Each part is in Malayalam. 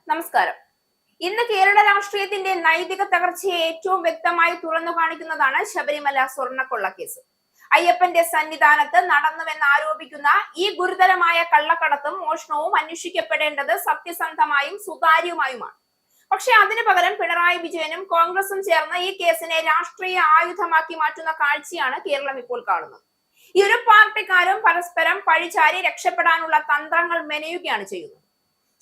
നമസ്കാരം. ഇന്ന് കേരള രാഷ്ട്രീയത്തിന്റെ നൈതിക തകർച്ചയെ ഏറ്റവും വ്യക്തമായി തുറന്നു കാണിക്കുന്നതാണ് ശബരിമല സ്വർണ്ണക്കൊള്ള കേസ്. അയ്യപ്പന്റെ സന്നിധാനത്ത് നടന്നുവെന്ന് ആരോപിക്കുന്ന ഈ ഗുരുതരമായ കള്ളക്കടത്തും മോഷണവും അന്വേഷിക്കപ്പെടേണ്ടത് സത്യസന്ധമായും സുതാര്യമായുമാണ്. പക്ഷെ അതിനു പകരം പിണറായി വിജയനും കോൺഗ്രസും ചേർന്ന് ഈ കേസിനെ രാഷ്ട്രീയ ആയുധമാക്കി മാറ്റുന്ന കാഴ്ചയാണ് കേരളം ഇപ്പോൾ കാണുന്നത്. ഇരു പാർട്ടിക്കാരും പരസ്പരം പഴിചാരി രക്ഷപ്പെടാനുള്ള തന്ത്രങ്ങൾ മെനയുകയാണ് ചെയ്യുന്നത്.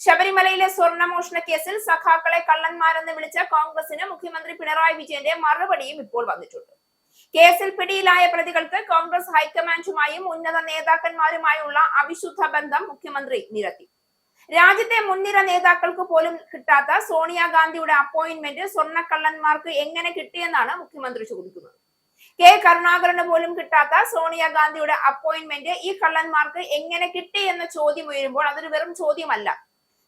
ശബരിമലയിലെ സ്വർണ്ണമോഷണ കേസിൽ സഖാക്കളെ കള്ളന്മാരെന്ന് വിളിച്ച കോൺഗ്രസിന് മുഖ്യമന്ത്രി പിണറായി വിജയന്റെ മറുപടിയും ഇപ്പോൾ വന്നിട്ടുണ്ട്. കേസിൽ പിടിയിലായ പ്രതികൾക്ക് കോൺഗ്രസ് ഹൈക്കമാൻഡുമായും ഉന്നത നേതാക്കന്മാരുമായുള്ള അവിശുദ്ധ ബന്ധം മുഖ്യമന്ത്രി നിരത്തി. രാജ്യത്തെ മുൻനിര നേതാക്കൾക്ക് പോലും കിട്ടാത്ത സോണിയാഗാന്ധിയുടെ അപ്പോയിന്റ്മെന്റ് സ്വർണ്ണക്കള്ളന്മാർക്ക് എങ്ങനെ കിട്ടിയെന്നാണ് മുഖ്യമന്ത്രി ചോദിക്കുന്നത്. കെ കരുണാകരന് പോലും കിട്ടാത്ത സോണിയാഗാന്ധിയുടെ അപ്പോയിന്റ്മെന്റ് ഈ കള്ളന്മാർക്ക് എങ്ങനെ കിട്ടി എന്ന ചോദ്യം ഉയരുമ്പോൾ അതൊരു വെറും ചോദ്യമല്ല,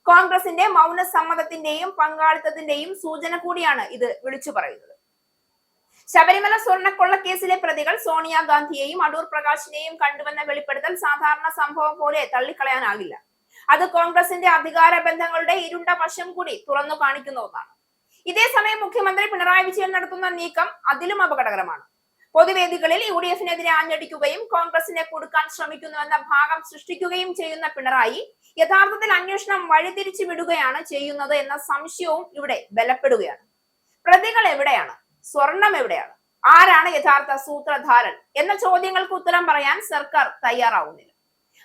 കോൺഗ്രസിന്റെ മൗന സമ്മതത്തിന്റെയും പങ്കാളിത്തത്തിന്റെയും സൂചന കൂടിയാണ് ഇത് വിളിച്ചു പറയുന്നത്. ശബരിമല സ്വർണ്ണക്കൊള്ള കേസിലെ പ്രതികൾ സോണിയാഗാന്ധിയെയും അടൂർ പ്രകാശിനെയും കണ്ടുവെന്ന വെളിപ്പെടുത്തൽ സാധാരണ സംഭവം പോലെ തള്ളിക്കളയാനാകില്ല. അത് കോൺഗ്രസിന്റെ അധികാര ബന്ധങ്ങളുടെ ഇരുണ്ട വശം കൂടി തുറന്നു കാണിക്കുന്ന ഒന്നാണ്. ഇതേസമയം മുഖ്യമന്ത്രി പിണറായി വിജയൻ നടത്തുന്ന നീക്കം അതിലും അപകടകരമാണ്. പൊതുവേദികളിൽ UDF-നെതിരെ ആഞ്ഞടിക്കുകയും കോൺഗ്രസിനെ കൊടുക്കാൻ ശ്രമിക്കുന്നുവെന്ന ഭാഗം സൃഷ്ടിക്കുകയും ചെയ്യുന്ന പിണറായി യഥാർത്ഥത്തിൽ അന്വേഷണം വഴിതിരിച്ചു വിടുകയാണ് ചെയ്യുന്നത് എന്ന സംശയവും ഇവിടെ ബലപ്പെടുകയാണ്. പ്രതികൾ എവിടെയാണ്? സ്വർണം എവിടെയാണ്? ആരാണ് യഥാർത്ഥ സൂത്രധാരൻ എന്ന ചോദ്യങ്ങൾക്ക് ഉത്തരം പറയാൻ സർക്കാർ തയ്യാറാവുന്നില്ല.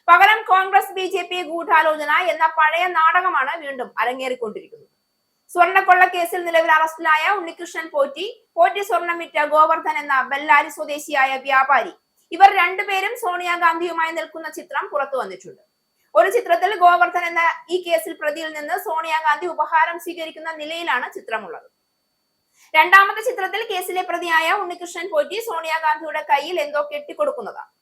പകരം കോൺഗ്രസ് BJP ഗൂഢാലോചന എന്ന പഴയ നാടകമാണ് വീണ്ടും അരങ്ങേറിക്കൊണ്ടിരിക്കുന്നത്. സ്വർണ്ണക്കൊള്ള കേസിൽ നിലവിൽ അറസ്റ്റിലായ ഉണ്ണികൃഷ്ണൻ പോറ്റി സ്വർണം വിറ്റ ഗോവർദ്ധൻ എന്ന ബെല്ലാരി സ്വദേശിയായ വ്യാപാരി, ഇവർ രണ്ടുപേരും സോണിയാഗാന്ധിയുമായി നിൽക്കുന്ന ചിത്രം പുറത്തു വന്നിട്ടുണ്ട്. ഒരു ചിത്രത്തിൽ ഗോവർദ്ധൻ എന്ന ഈ കേസിൽ പ്രതിയിൽ നിന്ന് സോണിയാഗാന്ധി ഉപഹാരം സ്വീകരിക്കുന്ന നിലയിലാണ് ചിത്രമുള്ളത്. രണ്ടാമത്തെ ചിത്രത്തിൽ കേസിലെ പ്രതിയായ ഉണ്ണികൃഷ്ണൻ പോറ്റി സോണിയാഗാന്ധിയുടെ കയ്യിൽ എന്തോ കെട്ടിക്കൊടുക്കുന്നതാണ്.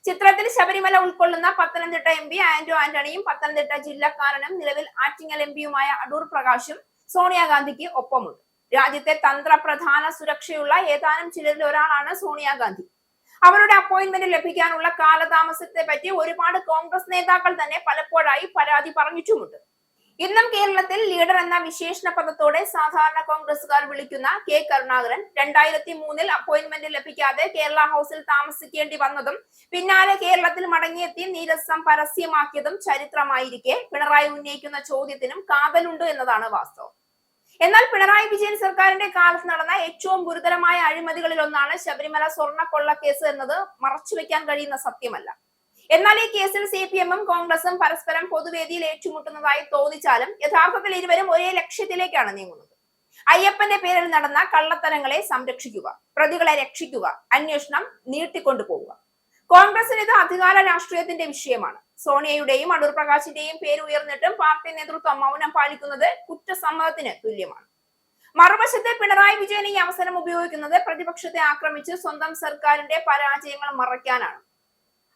ചിത്രത്തിൽ ശബരിമല ഉൾക്കൊള്ളുന്ന പത്തനംതിട്ട MP ആന്റോ ആന്റണിയും പത്തനംതിട്ട ജില്ലക്കാരനും നിലവിൽ ആറ്റിങ്ങൽ MP-യുമായ അടൂർ പ്രകാശും സോണിയാഗാന്ധിക്ക് ഒപ്പമുണ്ട്. രാജ്യത്തെ തന്ത്രപ്രധാന സുരക്ഷയുള്ള ഏതാനും ചിലരിൽ ഒരാളാണ് സോണിയാഗാന്ധി. അവരുടെ അപ്പോയിന്റ്മെന്റ് ലഭിക്കാനുള്ള കാലതാമസത്തെ പറ്റി ഒരുപാട് കോൺഗ്രസ് നേതാക്കൾ തന്നെ പലപ്പോഴായി പരാതി പറഞ്ഞിട്ടുമുണ്ട്. ഇന്നും കേരളത്തിൽ ലീഡർ എന്ന വിശേഷണ പദത്തോടെ സാധാരണ കോൺഗ്രസുകാർ വിളിക്കുന്ന കെ കരുണാകരൻ 2003 അപ്പോയിന്റ്മെന്റ് ലഭിക്കാതെ കേരള ഹൗസിൽ താമസിക്കേണ്ടി വന്നതും പിന്നാലെ കേരളത്തിൽ മടങ്ങിയെത്തി നീരസം പരസ്യമാക്കിയതും ചരിത്രമായിരിക്കെ പിണറായി ഉന്നയിക്കുന്ന ചോദ്യത്തിനും കാതലുണ്ട് എന്നതാണ് വാസ്തവം. എന്നാൽ പിണറായി വിജയൻ സർക്കാരിന്റെ കാലത്ത് നടന്ന ഏറ്റവും ഗുരുതരമായ അഴിമതികളിൽ ഒന്നാണ് ശബരിമല സ്വർണ്ണക്കൊള്ള കേസ് എന്നത് മറച്ചുവെക്കാൻ കഴിയുന്ന സത്യമല്ല. എന്നാൽ ഈ കേസിൽ CPM-ഉം കോൺഗ്രസും പരസ്പരം പൊതുവേദിയിൽ ഏറ്റുമുട്ടുന്നതായി തോന്നിച്ചാലും യഥാർത്ഥത്തിൽ ഇരുവരും ഒരേ ലക്ഷ്യത്തിലേക്കാണ് നീങ്ങുന്നത്. അയ്യപ്പന്റെ പേരിൽ നടന്ന കള്ളത്തരങ്ങളെ സംരക്ഷിക്കുക, പ്രതികളെ രക്ഷിക്കുക, അന്വേഷണം നീട്ടിക്കൊണ്ടുപോവുക. കോൺഗ്രസിന് ഇത് അധികാര രാഷ്ട്രീയത്തിന്റെ വിഷയമാണ്. സോണിയയുടെയും അടൂർ പ്രകാശിന്റെയും പേര് ഉയർന്നിട്ടും പാർട്ടി നേതൃത്വം മൗനം പാലിക്കുന്നത് കുറ്റസമ്മതത്തിന് തുല്യമാണ്. മറുവശത്തെ പിണറായി വിജയൻ ഈ അവസരം ഉപയോഗിക്കുന്നത് പ്രതിപക്ഷത്തെ ആക്രമിച്ച് സ്വന്തം സർക്കാരിന്റെ പരാജയങ്ങൾ മറയ്ക്കാനാണ്,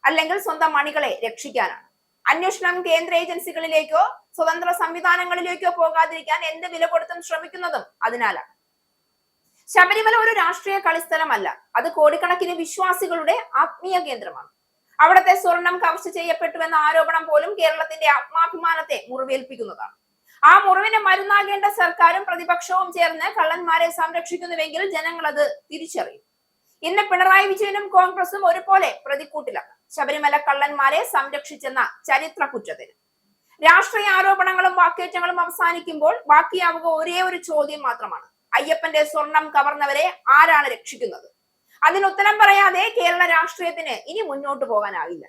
അല്ലെങ്കിൽ സ്വന്തം അണികളെ രക്ഷിക്കാനാണ്. അന്വേഷണം കേന്ദ്ര ഏജൻസികളിലേക്കോ സ്വതന്ത്ര സംവിധാനങ്ങളിലേക്കോ പോകാതിരിക്കാൻ എന്ത് വില കൊടുത്തും ശ്രമിക്കുന്നതും അതിനാലാണ്. ശബരിമല ഒരു രാഷ്ട്രീയ കളിസ്ഥലമല്ല, അത് കോടിക്കണക്കിന് വിശ്വാസികളുടെ ആത്മീയ കേന്ദ്രമാണ്. അവിടത്തെ സ്വർണം കവർച്ച ചെയ്യപ്പെട്ടുവെന്ന ആരോപണം പോലും കേരളത്തിന്റെ ആത്മാഭിമാനത്തെ മുറിവേൽപ്പിക്കുന്നതാണ്. ആ മുറിവിന് മരുന്നാകേണ്ട സർക്കാരും പ്രതിപക്ഷവും ചേർന്ന് കള്ളന്മാരെ സംരക്ഷിക്കുന്നുവെങ്കിൽ ജനങ്ങൾ അത് തിരിച്ചറിയും. ഇന്ന് പിണറായി വിജയനും കോൺഗ്രസും ഒരുപോലെ പ്രതിക്കൂട്ടിലാണ്, ശബരിമല കള്ളന്മാരെ സംരക്ഷിച്ചെന്ന ചരിത്ര കുറ്റത്തിന്. രാഷ്ട്രീയ ആരോപണങ്ങളും വാക്കേറ്റങ്ങളും അവസാനിക്കുമ്പോൾ ബാക്കിയാവുക ഒരേ ഒരു ചോദ്യം മാത്രമാണ്: അയ്യപ്പന്റെ സ്വർണം കവർന്നവരെ ആരാണ് രക്ഷിക്കുന്നത്? അതിന് ഉത്തരം പറയാതെ കേരള രാഷ്ട്രീയത്തിന് ഇനി മുന്നോട്ട് പോകാനാവില്ല.